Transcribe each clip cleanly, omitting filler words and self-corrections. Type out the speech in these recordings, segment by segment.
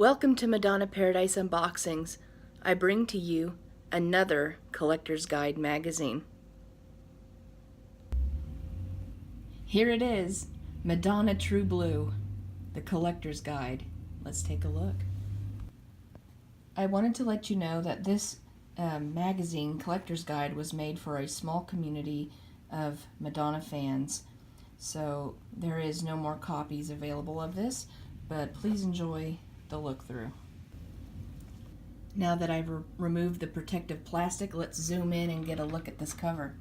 Welcome to Madonna Paradise Unboxings. I bring to you another Collector's Guide magazine. Here it is, Madonna True Blue, the Collector's Guide. Let's take a look. I wanted to let you know that this magazine, Collector's Guide, was made for a small community of Madonna fans. So there is no more copies available of this, but please enjoy the look through. Now that I've removed the protective plastic, let's zoom in and get a look at this cover.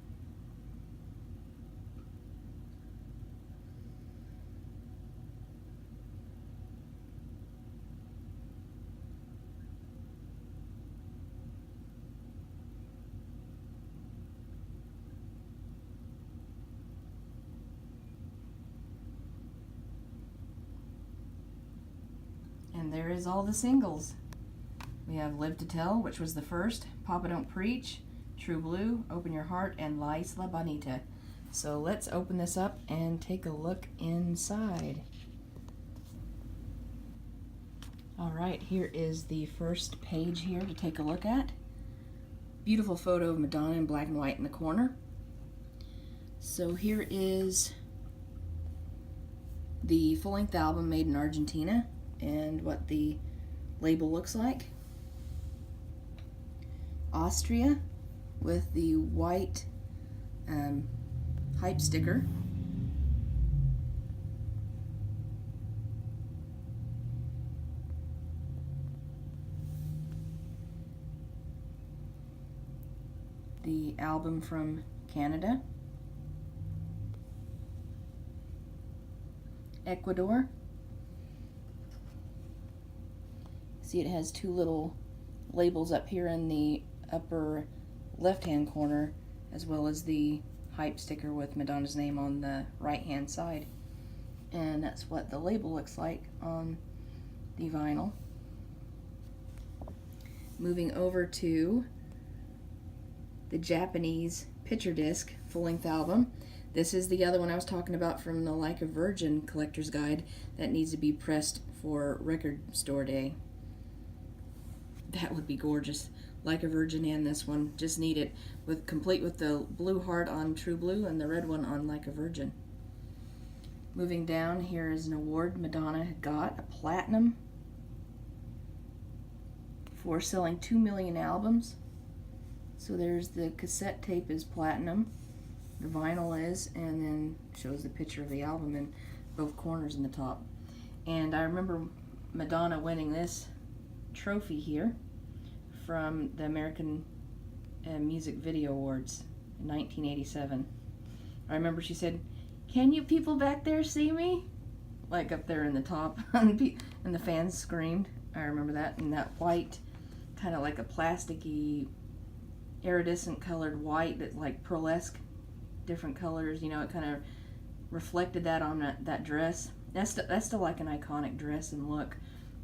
And there is all the singles. We have Live to Tell, which was the first, Papa Don't Preach, True Blue, Open Your Heart, and La Isla Bonita. So let's open this up and take a look inside. Alright, here is the first page here to take a look at. Beautiful photo of Madonna in black and white in the corner. So here is the full-length album made in Argentina and what the label looks like. Austria with the white hype sticker. The album from Canada. Ecuador. See, it has two little labels up here in the upper left-hand corner, as well as the hype sticker with Madonna's name on the right-hand side. And that's what the label looks like on the vinyl. Moving over to the Japanese picture disc full-length album. This is the other one I was talking about from the Like a Virgin Collector's Guide that needs to be pressed for record store day. That would be gorgeous. Like a Virgin and this one. Just need it complete with the blue heart on True Blue and the red one on Like a Virgin. Moving down, here is an award Madonna got, a platinum for selling 2 million albums. So there's the cassette tape is platinum, the vinyl is, and then shows the picture of the album in both corners in the top. And I remember Madonna winning this trophy here from the American Music Video Awards in 1987. I remember she said, "Can you people back there see me?" Like up there in the top, and the fans screamed. I remember that, and that white, kind of like a plasticky, iridescent colored white, that like pearlesque, different colors. You know, it kind of reflected that on that dress. That's still like an iconic dress and look.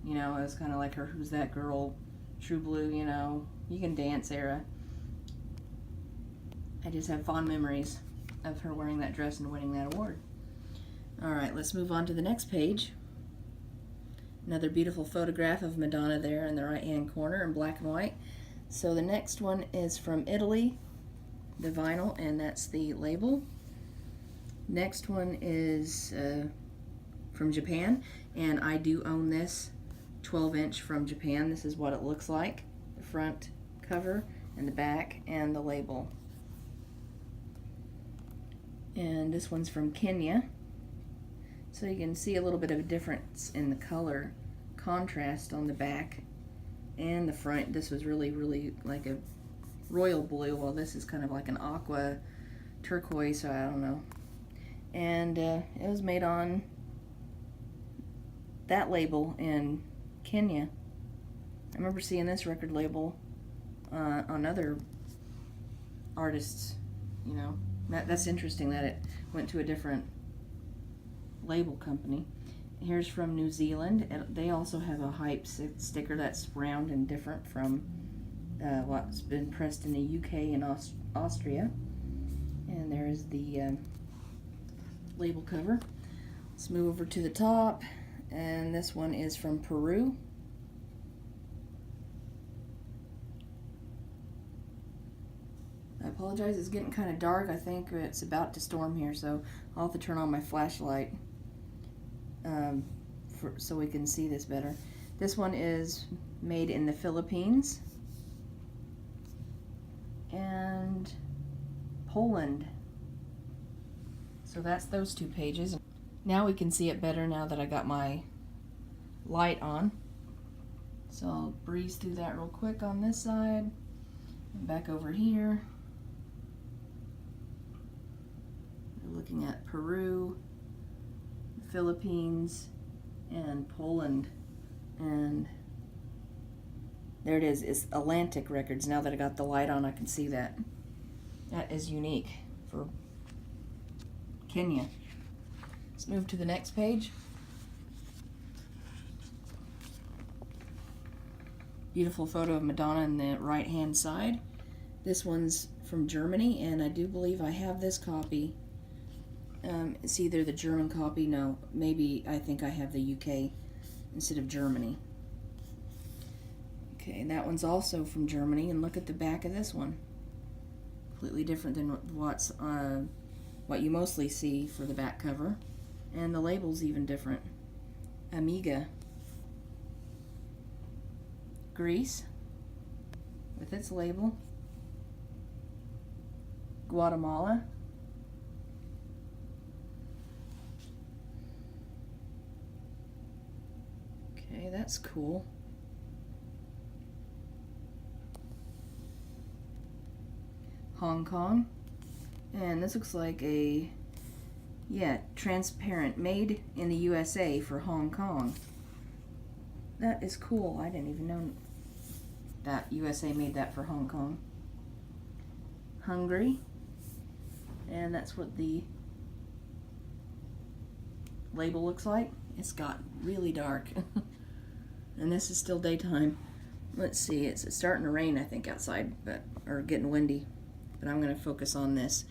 You know, it was kind of like her Who's That Girl, True Blue, you know, You Can Dance era. I just have fond memories of her wearing that dress and winning that award. Alright, let's move on to the next page. Another beautiful photograph of Madonna there in the right-hand corner in black and white. So the next one is from Italy, the vinyl, and that's the label. Next one is from Japan, and I do own this 12-inch from Japan. This is what it looks like, the front cover and the back and the label. And this one's from Kenya, so you can see a little bit of a difference in the color contrast on the back and the front. This was really like a royal blue, while this is kind of like an aqua turquoise, so I don't know. And it was made on that label in Kenya. I remember seeing this record label on other artists, you know. That's interesting that it went to a different label company. Here's from New Zealand. They also have a hype sticker that's round and different from what's been pressed in the UK and Austria. And there's the label cover. Let's move over to the top, and this one is from Peru. apologize, it's getting kind of dark. I think it's about to storm here, so I'll have to turn on my flashlight so we can see this better. This one is made in the Philippines and Poland. So that's those two pages. Now we can see it better now that I got my light on. So I'll breeze through that real quick on this side and back over here. We're looking at Peru, the Philippines, and Poland. And there it is. It's Atlantic Records. Now that I got the light on, I can see that. That is unique for Kenya. Let's move to the next page. Beautiful photo of Madonna on the right hand side. This one's from Germany, and I do believe I have this copy. It's either the German copy, no, maybe I think I have the UK instead of Germany. Okay, and that one's also from Germany, and look at the back of this one. Completely different than what you mostly see for the back cover. And the label's even different. Amiga. Greece with its label. Guatemala. Okay, that's cool. Hong Kong. And this looks like a, yeah, transparent, made in the USA for Hong Kong. That is cool. I didn't even know that USA made that for Hong Kong. Hungary. And that's what the label looks like. It's got really dark. And this is still daytime. Let's see, it's starting to rain, I think, outside, or getting windy. But I'm going to focus on this.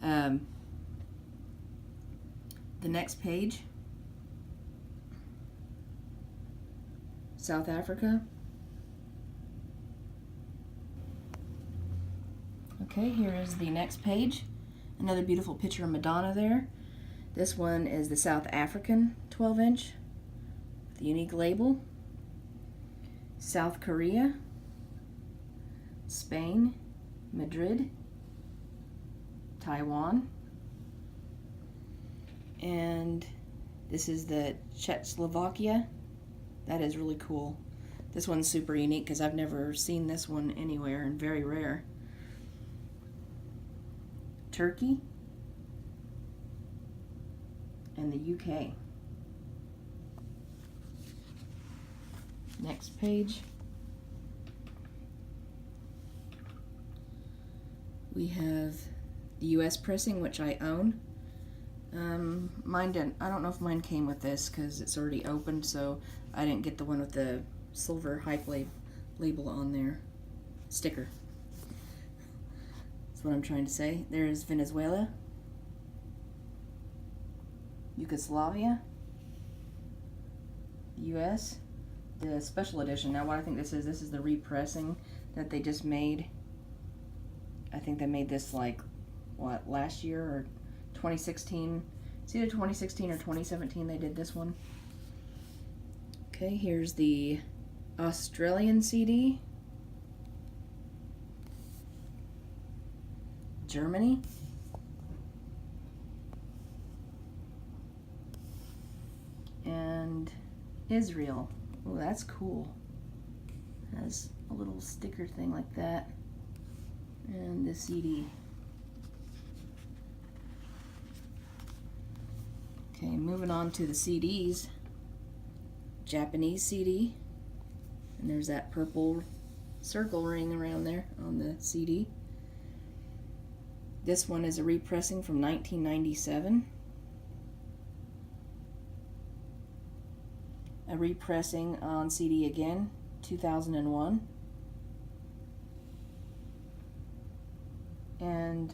The next page. South Africa. Okay, here is the next page. Another beautiful picture of Madonna there. This one is the South African 12-inch with a unique label. South Korea, Spain, Madrid, Taiwan, and this is the Czechoslovakia. That is really cool. This one's super unique because I've never seen this one anywhere, and very rare. Turkey and the UK. Next page. We have the US pressing, which I own. Mine didn't. I don't know if mine came with this because it's already opened, so I didn't get the one with the silver hype label on there. Sticker. That's what I'm trying to say. There's Venezuela, Yugoslavia, US, the special edition. Now what I think this is the repressing that they just made. I think they made this like, what, last year or 2016. It's either 2016 or 2017 they did this one. Okay, here's the Australian CD. Germany. And Israel. Oh, that's cool. Has a little sticker thing like that. And the CD. Okay, moving on to the CDs. Japanese CD. And there's that purple circle ring around there on the CD. This one is a repressing from 1997. A repressing on CD again, 2001. And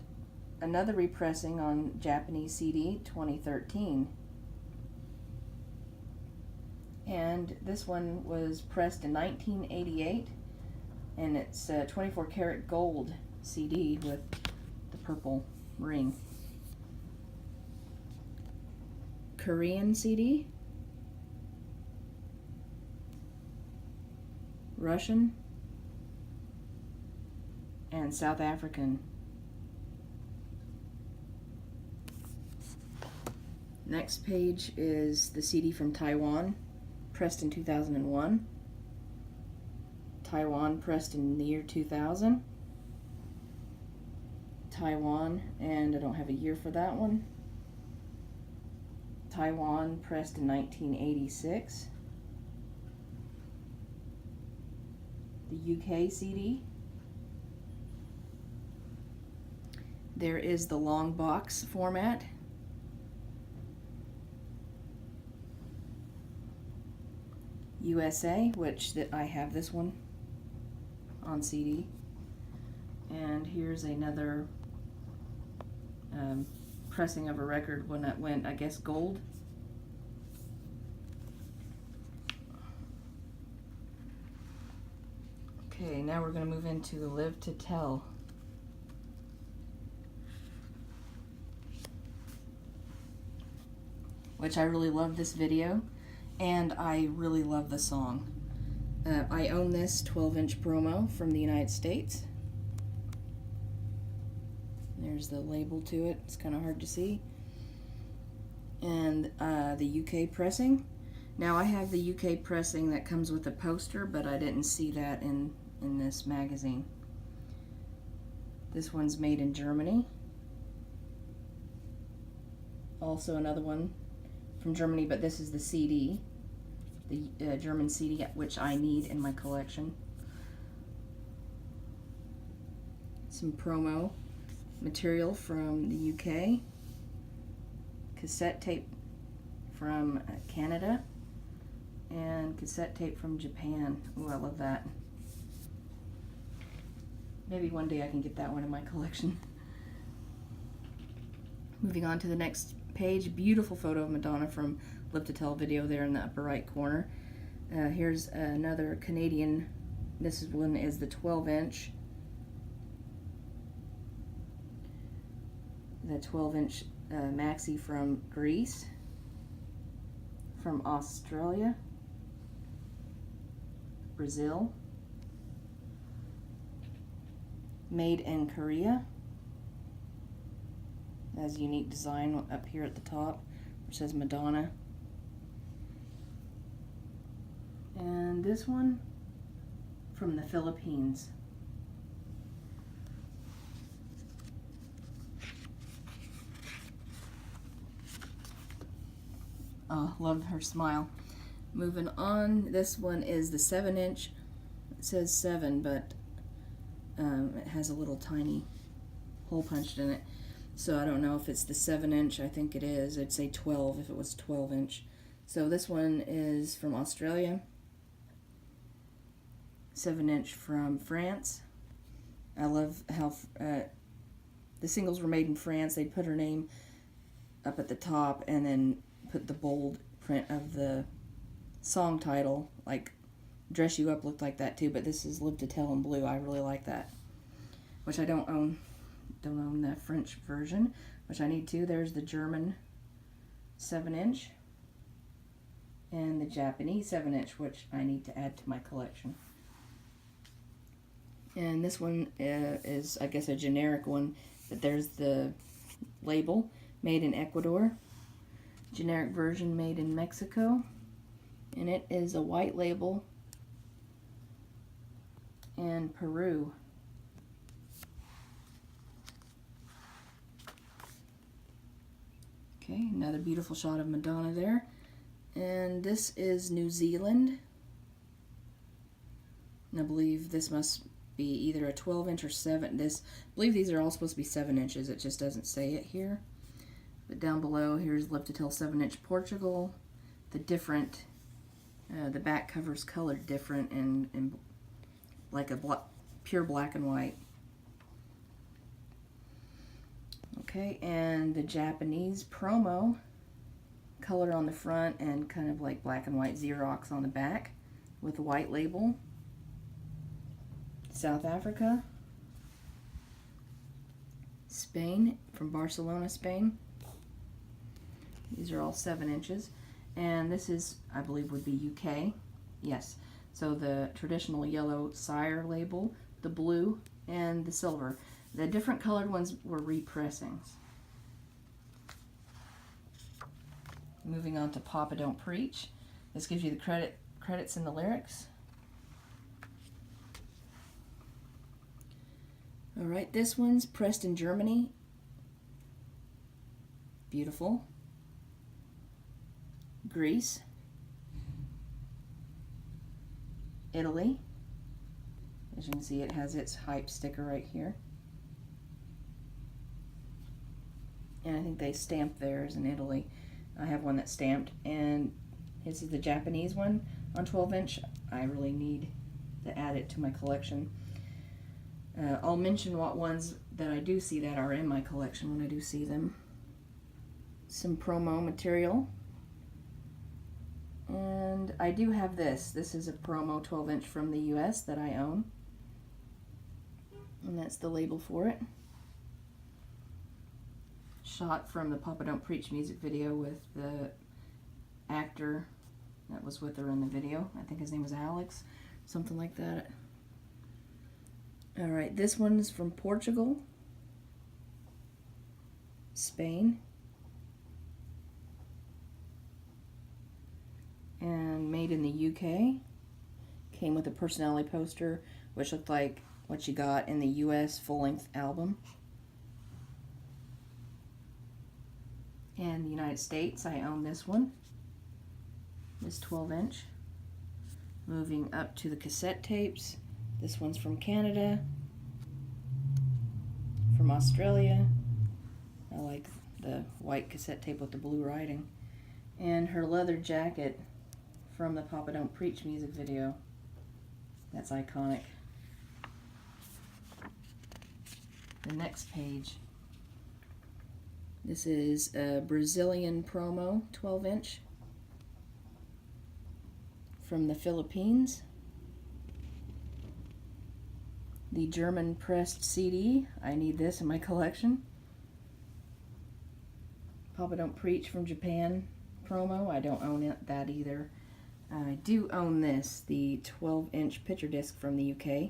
another repressing on Japanese CD, 2013. And this one was pressed in 1988, and it's a 24 karat gold CD with purple ring. Korean CD, Russian, and South African. Next page is the CD from Taiwan, pressed in 2001. Taiwan, pressed in the year 2000. Taiwan, and I don't have a year for that one. Taiwan, pressed in 1986. The UK CD. There is the long box format. USA, which I have this one on CD. And here's another pressing of a record when it went, I guess, gold. Okay, now we're going to move into Live to Tell. Which I really love this video, and I really love the song. I own this 12-inch promo from the United States. There's the label to it. It's kind of hard to see. And the UK pressing. Now I have the UK pressing that comes with a poster, but I didn't see that in this magazine. This one's made in Germany. Also another one from Germany, but this is the CD. The German CD, which I need in my collection. Some promo material from the UK. Cassette tape from Canada. And cassette tape from Japan. Ooh, I love that. Maybe one day I can get that one in my collection. Moving on to the next page. Beautiful photo of Madonna from Live to Tell video there in the upper right corner. Here's another Canadian. This one is the 12-inch. The 12-inch maxi from Greece. From Australia. Brazil. Made in Korea. It has a unique design up here at the top, which says Madonna. And this one from the Philippines. Oh, love her smile. Moving on, this one is the 7-inch. It says 7, but it has a little tiny hole punched in it. So I don't know if it's the 7-inch. I think it is. I'd say 12 if it was 12-inch. So this one is from Australia. 7-inch from France. I love how the singles were made in France. They'd put her name up at the top and then put the bold print of the song title. Like Dress You Up looked like that too, but this is Live to Tell in blue. I really like that. Which I don't own. Don't own the French version, which I need to. There's the German 7-inch and the Japanese 7-inch, which I need to add to my collection. And this one is, I guess, a generic one, but there's the label, made in Ecuador. Generic version made in Mexico. And it is a white label in Peru. Okay, another beautiful shot of Madonna there. And this is New Zealand. And I believe this must be either a 12-inch or 7. I believe these are all supposed to be 7 inches. It just doesn't say it here. But down below, here's Live to Tell 7-inch Portugal. The different, the back cover's colored different and like a pure black and white. Okay, and the Japanese promo, color on the front and kind of like black and white Xerox on the back with a white label. South Africa, Spain, from Barcelona, Spain. These are all 7 inches. And this is, I believe, would be UK. Yes. So the traditional yellow sire label, the blue, and the silver. The different colored ones were repressings. Moving on to Papa Don't Preach. This gives you the credits and the lyrics. Alright, this one's pressed in Germany. Beautiful. Greece. Italy. As you can see, it has its hype sticker right here. And I think they stamped theirs in Italy. I have one that's stamped, and this is the Japanese one on 12 inch. I really need to add it to my collection. I'll mention what ones that I do see that are in my collection when I do see them. Some promo material. And I do have this. This is a promo 12 inch from the US that I own. And that's the label for it. Shot from the Papa Don't Preach music video with the actor that was with her in the video. I think his name was Alex, something like that. Alright, this one is from Portugal, Spain, and made in the UK. Came with a personality poster, which looked like what you got in the US full-length album. And the United States, I own this one, this 12 inch. Moving up to the cassette tapes. This one's from Canada, from Australia. I like the white cassette tape with the blue writing. And her leather jacket from the Papa Don't Preach music video. That's iconic. The next page. This is a Brazilian promo 12 inch from the Philippines. The German pressed CD. I need this in my collection. Papa Don't Preach from Japan promo. I don't own that either. I do own this, the 12 inch picture disc from the UK.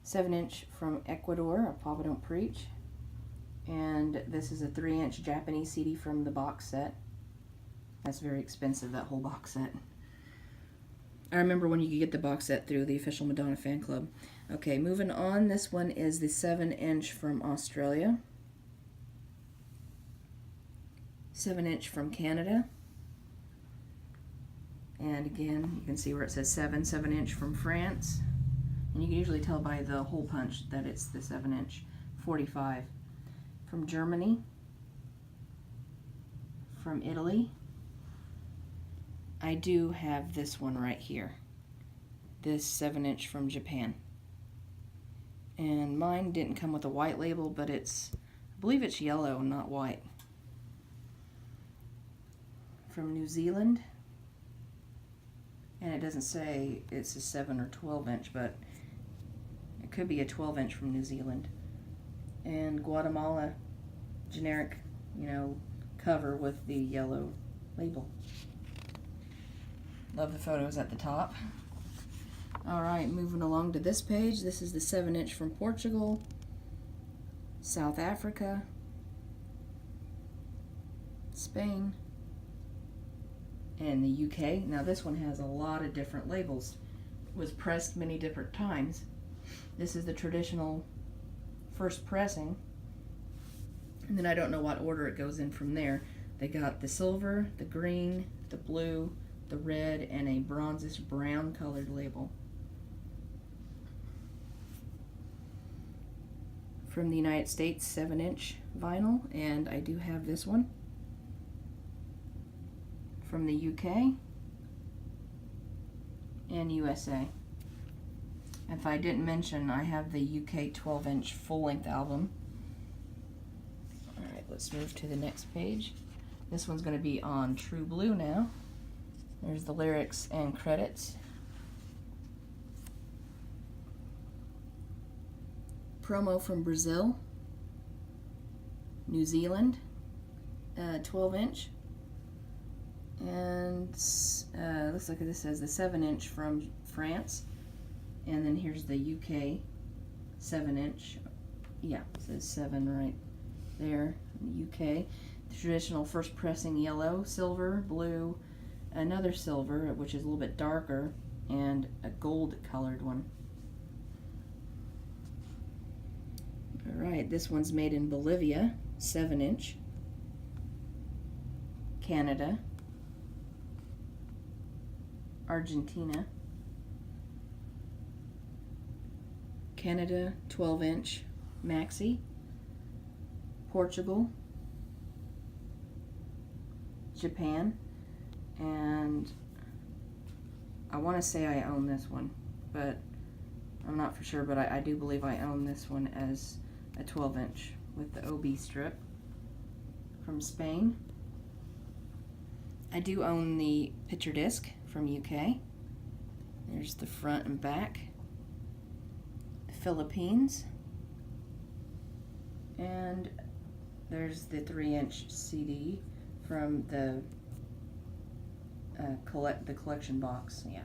7 inch from Ecuador, of Papa Don't Preach. And this is a 3 inch Japanese CD from the box set. That's very expensive, that whole box set. I remember when you could get the box set through the official Madonna fan club. Okay, moving on. This one is the 7 inch from Australia. 7 inch from Canada. And again, you can see where it says 7 inch from France. And you can usually tell by the hole punch that it's the 7 inch. 45. From Germany. From Italy. I do have this one right here. This 7 inch from Japan. And mine didn't come with a white label, but it's, I believe it's yellow, not white. From New Zealand. And it doesn't say it's a 7 or 12 inch, but it could be a 12 inch from New Zealand. And Guatemala, generic, cover with the yellow label. Love the photos at the top. Alright, moving along to this page. This is the 7 inch from Portugal, South Africa, Spain, and the UK. Now this one has a lot of different labels. It was pressed many different times. This is the traditional first pressing. And then I don't know what order it goes in from there. They got the silver, the green, the blue, the red, and a bronzish brown colored label. From the United States, 7 inch vinyl, and I do have this one. From the UK and USA. If I didn't mention, I have the UK 12 inch full-length album. Alright, let's move to the next page. This one's going to be on True Blue now. There's the lyrics and credits. Promo from Brazil, New Zealand, 12-inch. And looks like this says the 7-inch from France. And then here's the UK 7-inch. Yeah, it says 7 right there in the UK. The traditional first pressing yellow, silver, blue, another silver, which is a little bit darker, and a gold colored one. Alright, this one's made in Bolivia, 7-inch. Canada, Argentina, Canada 12-inch maxi, Portugal, Japan, and I want to say I own this one, but I'm not for sure, but I do believe I own this one as a 12-inch with the OB strip. From Spain. I do own the picture disc from UK. There's the front and back. Philippines. And there's the 3-inch CD from the collection box. Yeah.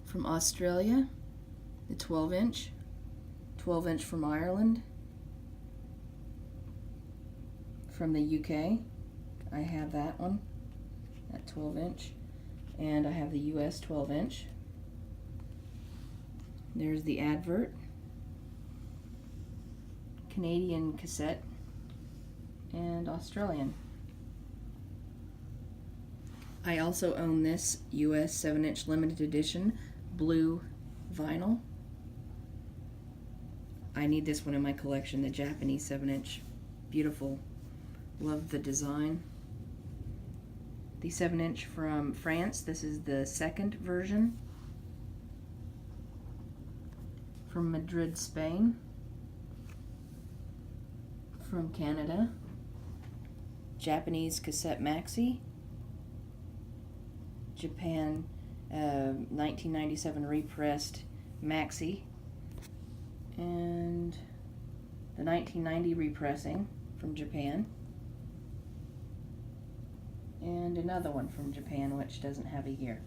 From Australia, the 12-inch. 12-inch from Ireland. From the UK, I have that one, that 12-inch. And I have the US 12-inch. There's the advert. Canadian cassette. And Australian. I also own this US 7-inch limited edition blue vinyl. I need this one in my collection, the Japanese 7-inch. Beautiful. Love the design. The 7-inch from France. This is the second version. From Madrid, Spain. From Canada. Japanese cassette maxi. Japan 1997 repressed maxi. And the 1990 repressing from Japan. And another one from Japan, which doesn't have a year.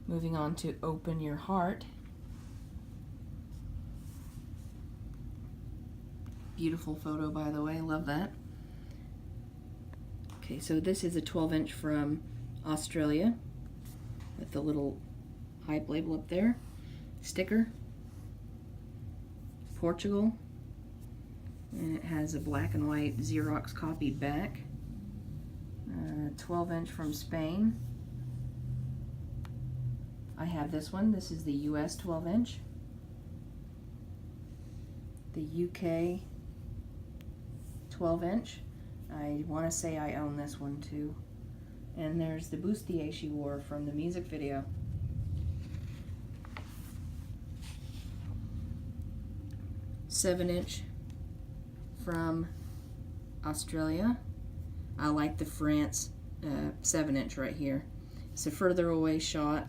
Moving on to Open Your Heart. Beautiful photo, by the way, love that. Okay, so this is a 12-inch from Australia with the little hype label up there. Sticker. Portugal. And it has a black and white Xerox copied back. 12-inch from Spain. I have this one. This is the US 12-inch. The UK 12-inch. I want to say I own this one too. And there's the bustier she wore from the music video. Seven-inch from Australia. I like the France 7-inch right here. It's a further away shot.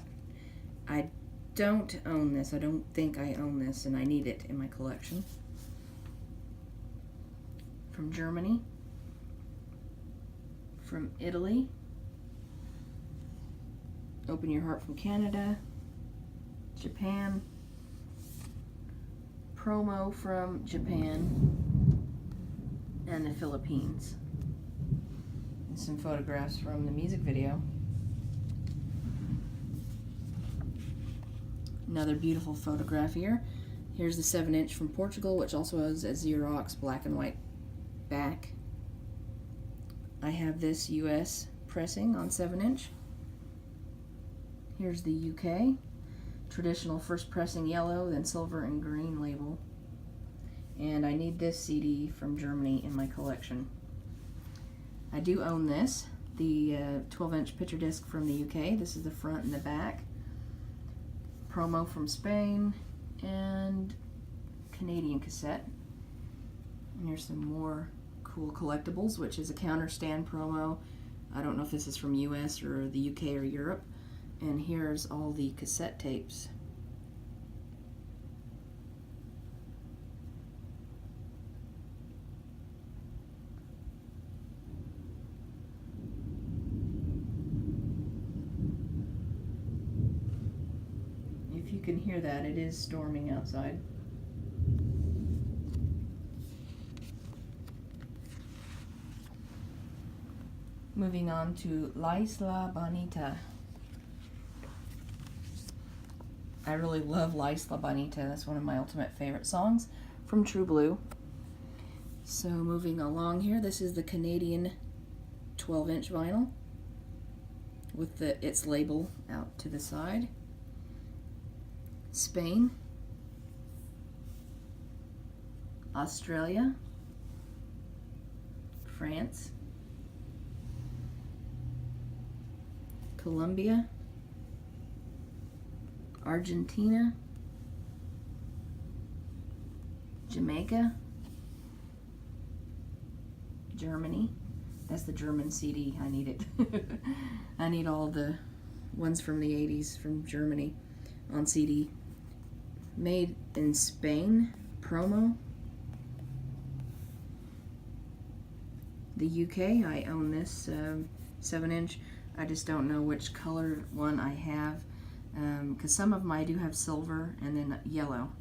I don't own this. I don't think I own this, and I need it in my collection. From Germany. From Italy. Open Your Heart from Canada. Japan. Promo from Japan. And the Philippines. And some photographs from the music video. Another beautiful photograph here. Here's the 7-inch from Portugal, which also has a Xerox black and white back. I have this US pressing on 7-inch. Here's the UK. Traditional first pressing yellow, then silver and green label. And I need this CD from Germany in my collection. I do own this, the 12-inch picture disc from the UK. This is the front and the back. Promo from Spain and Canadian cassette. And here's some more cool collectibles, which is a counter stand promo. I don't know if this is from US or the UK or Europe. And here's all the cassette tapes. If you can hear that, it is storming outside. Moving on to Isla Bonita. I really love Isla Bonita. That's one of my ultimate favorite songs from True Blue. So moving along here, this is the Canadian 12-inch vinyl with its label out to the side. Spain, Australia, France, Colombia, Argentina, Jamaica, Germany. That's the German CD. I need it. I need all the ones from the 80s from Germany on CD. Made in Spain promo. The UK, I own this 7-inch. I just don't know which color one I have, because some of them I do have silver and then yellow,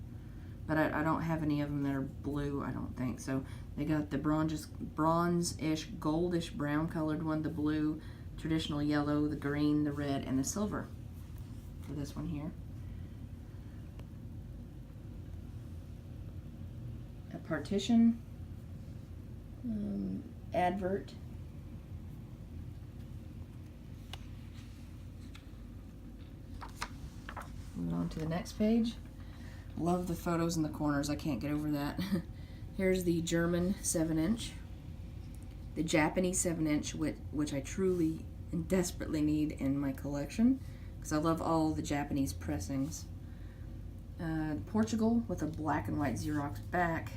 but I don't have any of them that are blue, I don't think. So they got the bronze-ish, goldish brown colored one, the blue, traditional yellow, the green, the red, and the silver for this one here. A partition, advert, moving on to the next page. Love the photos in the corners, I can't get over that. Here's the German 7-inch, the Japanese 7-inch, which I truly and desperately need in my collection because I love all the Japanese pressings. Portugal with a black and white Xerox back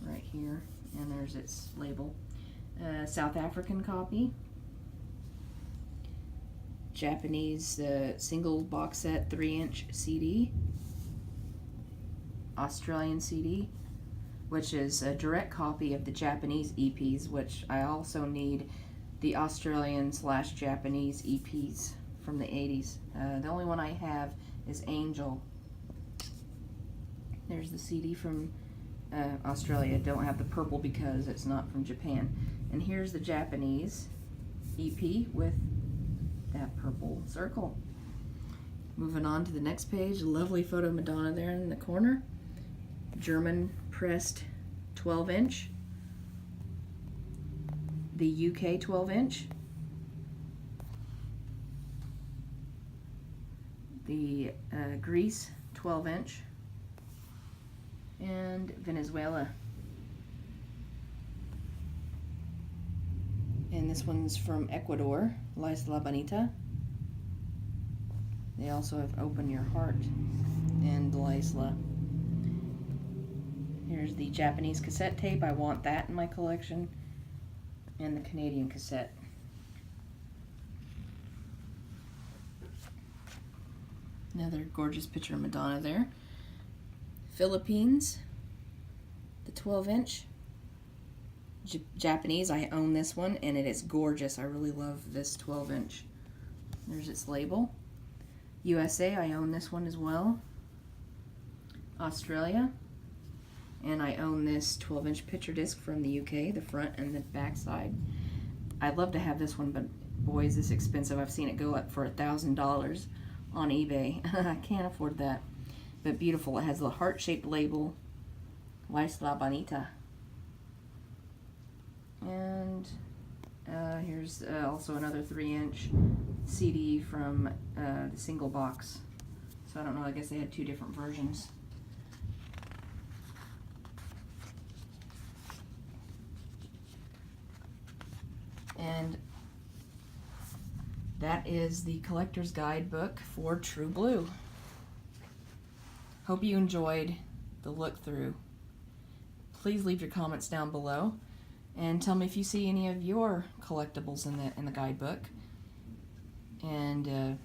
right here, and there's its label. South African copy, Japanese single box set 3-inch CD, Australian CD, which is a direct copy of the Japanese EPs, which I also need the Australian/Japanese EPs from the 80s. The only one I have is Angel. There's the CD from Australia. Don't have the purple because it's not from Japan. And here's the Japanese EP with that purple circle. Moving on to the next page, lovely photo of Madonna there in the corner. German pressed 12-inch. The UK 12-inch. The Greece 12-inch. And Venezuela. And this one's from Ecuador, Isla Bonita. They also have Open Your Heart and La Isla. Here's the Japanese cassette tape. I want that in my collection. And the Canadian cassette. Another gorgeous picture of Madonna there. Philippines, the 12-inch. Japanese, I own this one, and it is gorgeous. I really love this 12-inch. There's its label. USA, I own this one as well. Australia, and I own this 12-inch picture disc from the UK, the front and the back side. I'd love to have this one, but boy, is this expensive. I've seen it go up for $1,000 on eBay. I can't afford that. But beautiful. It has the heart-shaped label, Isla Bonita. And here's also another 3-inch CD from the single box. So I don't know, I guess they had two different versions. And that is the collector's guidebook for True Blue. Hope you enjoyed the look through. Please leave your comments down below. and tell me if you see any of your collectibles in the guidebook, and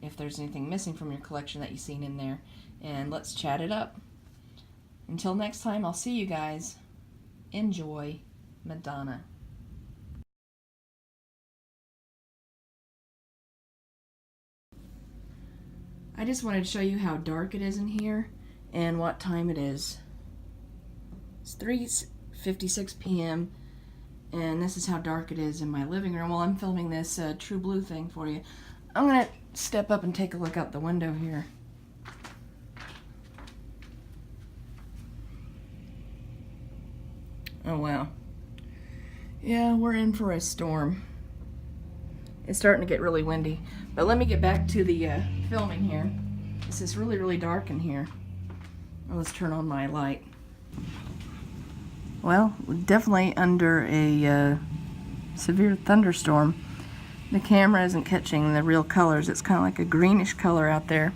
if there's anything missing from your collection that you've seen in there, and let's chat it up. Until next time, I'll see you guys. Enjoy Madonna. I just wanted to show you how dark it is in here and what time it is. It's 3:56 p.m. and this is how dark it is in my living room while I'm filming this True Blue thing for you. I'm gonna step up and take a look out the window here. Oh wow. Yeah, we're in for a storm. It's starting to get really windy. But let me get back to the filming here. This is really, really dark in here. Well, let's turn on my light. Well, we're definitely under a severe thunderstorm. The camera isn't catching the real colors. It's kind of like a greenish color out there.